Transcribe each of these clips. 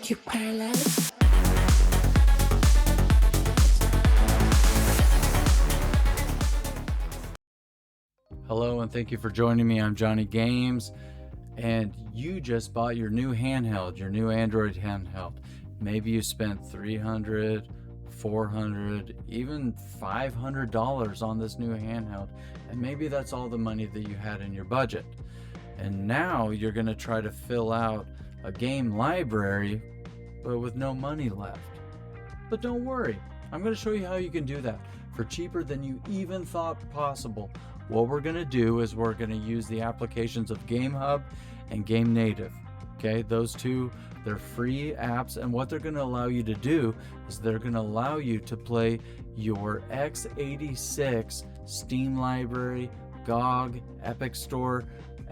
make you paralyzed. Hello and thank you for joining me. I'm Johnny Games, and you just bought your new handheld, your new Android handheld. Maybe you spent $300, $400, even $500 on this new handheld, and maybe that's all the money that you had in your budget. And now you're going to try to fill out a game library, but with no money left. But don't worry, I'm going to show you how you can do that for cheaper than you even thought possible. What we're going to do is we're going to use the applications of GameHub and Game Native. Okay, those two, they're free apps, and what they're going to allow you to do is they're going to allow you to play your x86 Steam library, GOG, Epic Store,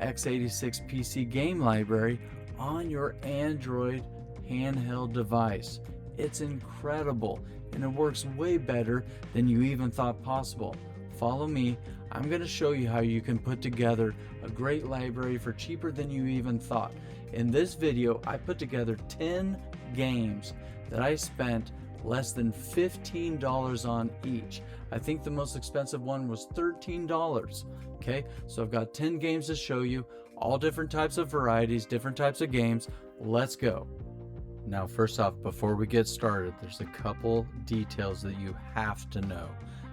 x86 PC game library on your Android handheld device. It's incredible, and it works way better than you even thought possible. Follow me. I'm going to show you how you can put together a great library for cheaper than you even thought. In this video, I put together 10 games that I spent less than $15 on each. I think the most expensive one was $13. Okay, so I've got 10 games to show you, all different types of varieties, different types of games. Let's go. Now, first off, before we get started, there's a couple details that you have to know.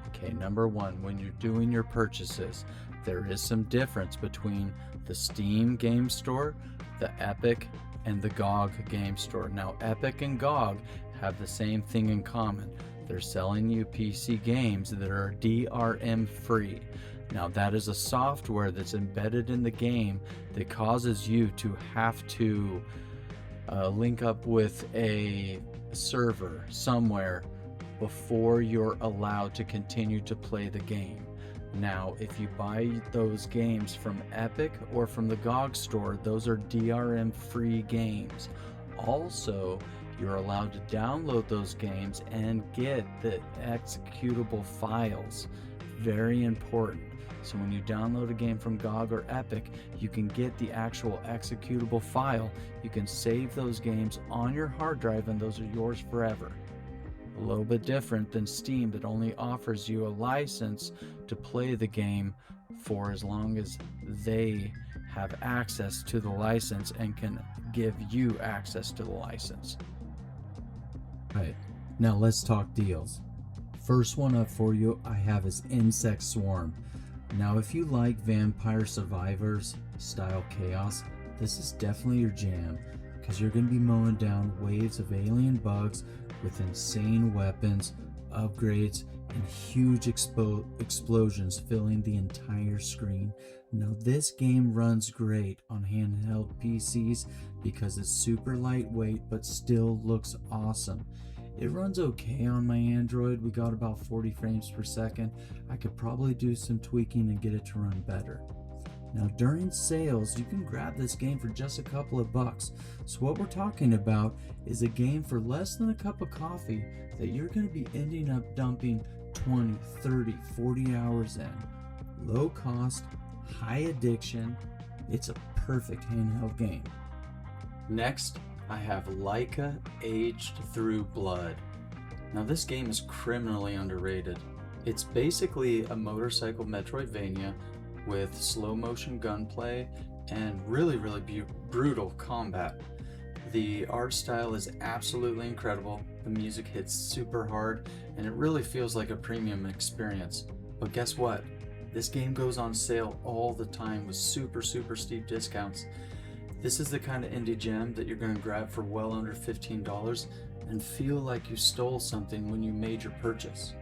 Okay, number one, when you're doing your purchases, there is some difference between the Steam game store, the Epic, and the GOG game store. Now, Epic and GOG have the same thing in common. They're selling you PC games that are DRM free. Now, that is a software that's embedded in the game that causes you to have to link up with a server somewhere before you're allowed to continue to play the game. Now, if you buy those games from Epic or from the GOG store, those are DRM free games. Also, you're allowed to download those games and get the executable files. Very important. So when you download a game from GOG or Epic, you can get the actual executable file. You can save those games on your hard drive, and those are yours forever. A little bit different than Steam, that only offers you a license to play the game for as long as they have access to the license and can give you access to the license. Right, now let's talk deals. First one up for you I have is Insect Swarm. Now, if you like Vampire Survivors style chaos, this is definitely your jam, because you're going to be mowing down waves of alien bugs with insane weapons, upgrades, and huge explosions filling the entire screen. Now, this game runs great on handheld PCs because it's super lightweight but still looks awesome. It runs okay on my Android. We got about 40 frames per second. I could probably do some tweaking and get it to run better. Now, during sales, you can grab this game for just a couple of bucks. So what we're talking about is a game for less than a cup of coffee that you're going to be ending up dumping 20, 30, 40 hours in. Low cost, high addiction. It's a perfect handheld game. Next, I have Laika Aged Through Blood. Now, this game is criminally underrated. It's basically a motorcycle Metroidvania with slow motion gunplay and really brutal combat. The art style is absolutely incredible, the music hits super hard, and it really feels like a premium experience. But guess what? This game goes on sale all the time with super steep discounts. This is the kind of indie gem that you're going to grab for well under $15 and feel like you stole something when you made your purchase.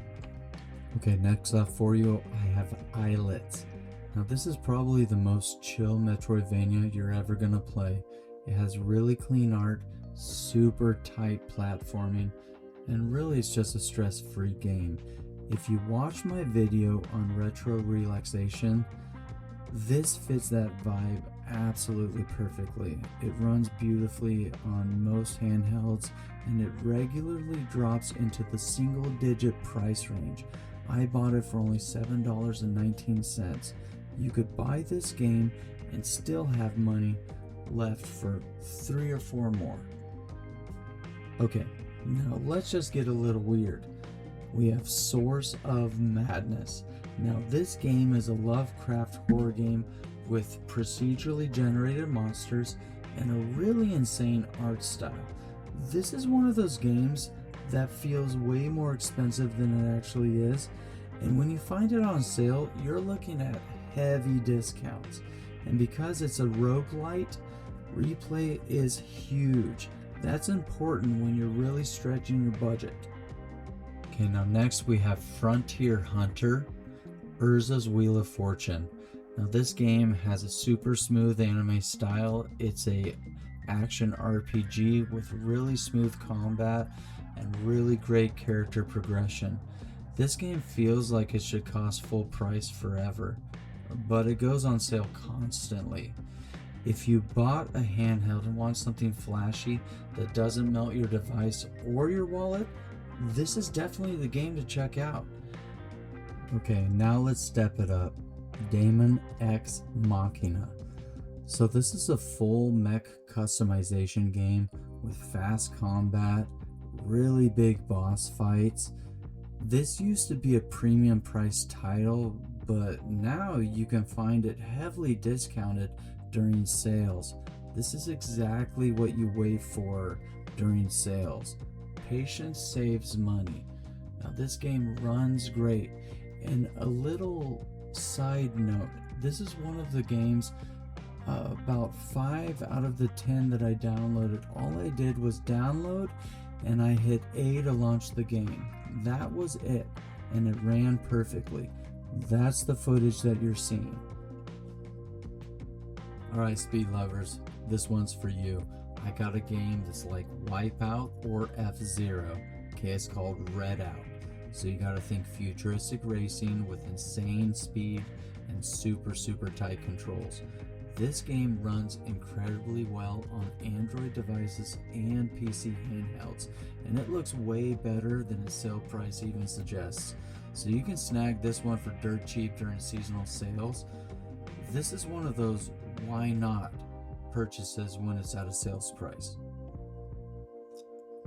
Okay, next up for you, I have Islet. Now, this is probably the most chill Metroidvania you're ever gonna play. It has really clean art, super tight platforming, and really it's just a stress-free game. If you watch my video on retro relaxation, this fits that vibe absolutely perfectly. It runs beautifully on most handhelds, and it regularly drops into the single-digit price range. I bought it for only $7.19. You could buy this game and still have money left for 3 or 4 more. Okay, now let's just get a little weird. We have Source of Madness. Now this game is a Lovecraft horror game with procedurally generated monsters and a really insane art style. This is one of those games that feels way more expensive than it actually is, and when you find it on sale, you're looking at heavy discounts. And because it's a roguelite, replay is huge. That's important when you're really stretching your budget. Okay, now next we have Frontier Hunter, Urza's Wheel of Fortune. Now this game has a super smooth anime style. It's a action RPG with really smooth combat and really great character progression. This game feels like it should cost full price forever, but it goes on sale constantly. If you bought a handheld and want something flashy that doesn't melt your device or your wallet, this is definitely the game to check out. Okay, now let's step it up. Daemon X Machina. So this is a full mech customization game with fast combat, really big boss fights. This used to be a premium price title, but now you can find it heavily discounted during sales. This is exactly what you wait for during sales. Patience saves money. Now this game runs great. And a little side note, this is one of the games, about 5 out of the 10 that I downloaded, all I did was download and I hit A to launch the game. That was it, and it ran perfectly. That's the footage that you're seeing. Alright, speed lovers, this one's for you. I got a game that's like Wipeout or F-Zero. Okay, it's called Redout. So you gotta think futuristic racing with insane speed and super tight controls. This game runs incredibly well on Android devices and PC handhelds, and it looks way better than its sale price even suggests. So you can snag this one for dirt cheap during seasonal sales. This is one of those why not purchases when it's at a sales price.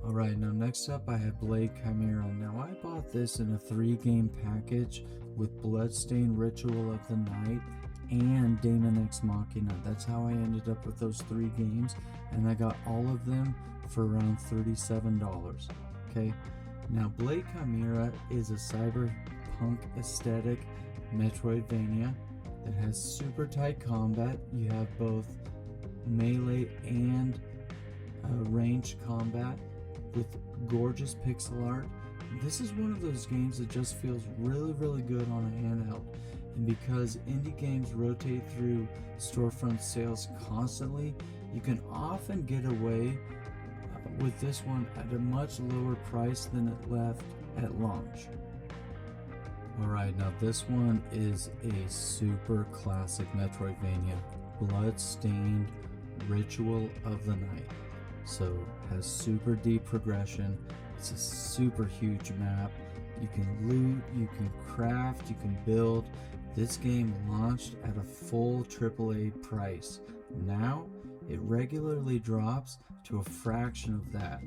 Alright, now next up I have Blade Chimera. Now I bought this in a 3-game package with Bloodstained Ritual of the Night and Daemon X Machina. That's how I ended up with those 3 games, and I got all of them for around $37. Okay, now Blade Chimera is a cyberpunk aesthetic Metroidvania that has super tight combat. You have both melee and ranged combat with gorgeous pixel art. This is one of those games that just feels really good on a handheld, and because indie games rotate through storefront sales constantly, you can often get away with this one at a much lower price than it left at launch. Alright, now this one is a super classic Metroidvania, Bloodstained Ritual of the Night. So has super deep progression. It's a super huge map. You can loot, you can craft, you can build. This game launched at a full AAA price. Now it regularly drops to a fraction of that.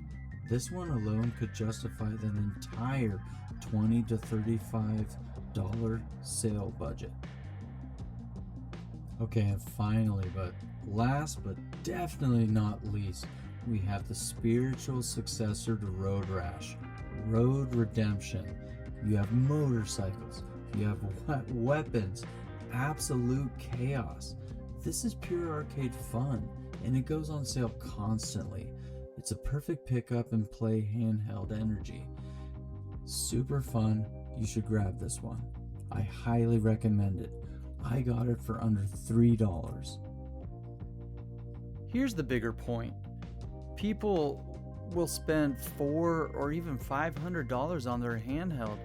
This one alone could justify an entire $20 to $35 sale budget. Okay, and finally, but last but definitely not least, we have the spiritual successor to Road Rash, Road Redemption. You have motorcycles, you have weapons, absolute chaos. This is pure arcade fun, and it goes on sale constantly. It's a perfect pickup and play handheld energy. Super fun, you should grab this one. I highly recommend it. I got it for under $3. Here's the bigger point. People will spend $400 or even $500 on their handheld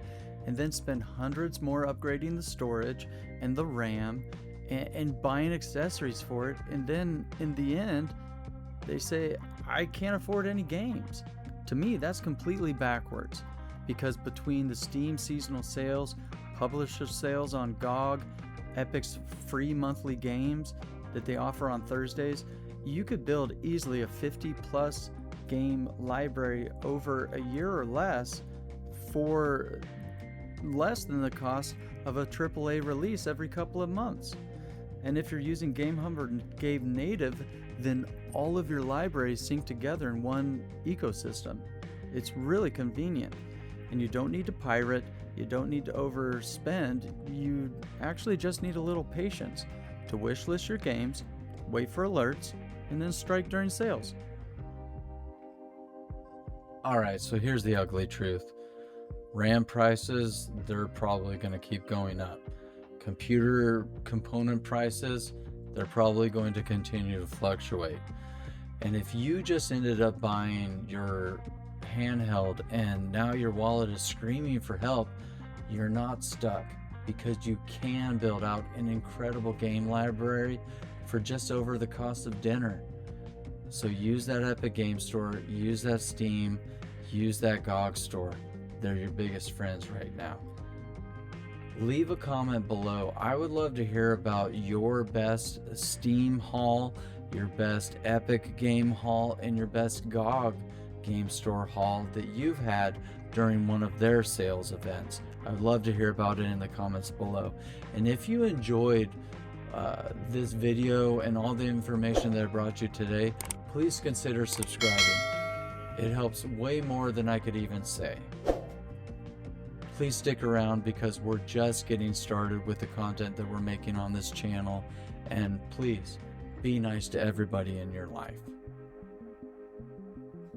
and then spend hundreds more upgrading the storage and the RAM and buying accessories for it, and then in the end they say, I can't afford any games. To me, that's completely backwards, because between the Steam seasonal sales, publisher sales on GOG, Epic's free monthly games that they offer on Thursdays, you could build easily a $50+ game library over a year or less for less than the cost of a AAA release every couple of months. And if you're using Game Native, then all of your libraries sync together in one ecosystem. It's really convenient, and you don't need to pirate, you don't need to overspend, you actually just need a little patience to wishlist your games, wait for alerts, and then strike during sales. Alright, so here's the ugly truth. RAM prices, they're probably going to keep going up. Computer component prices, they're probably going to continue to fluctuate. And if you just ended up buying your handheld and now your wallet is screaming for help, you're not stuck, because you can build out an incredible game library for just over the cost of dinner. So use that Epic Game Store, use that Steam, use that GOG Store. They're your biggest friends right now. Leave a comment below. I would love to hear about your best Steam haul, your best Epic game haul, and your best GOG Game Store haul that you've had during one of their sales events. I'd love to hear about it in the comments below. And if you enjoyed this video and all the information that I brought you today, please consider subscribing. It helps way more than I could even say. Please stick around, because we're just getting started with the content that we're making on this channel. And please be nice to everybody in your life.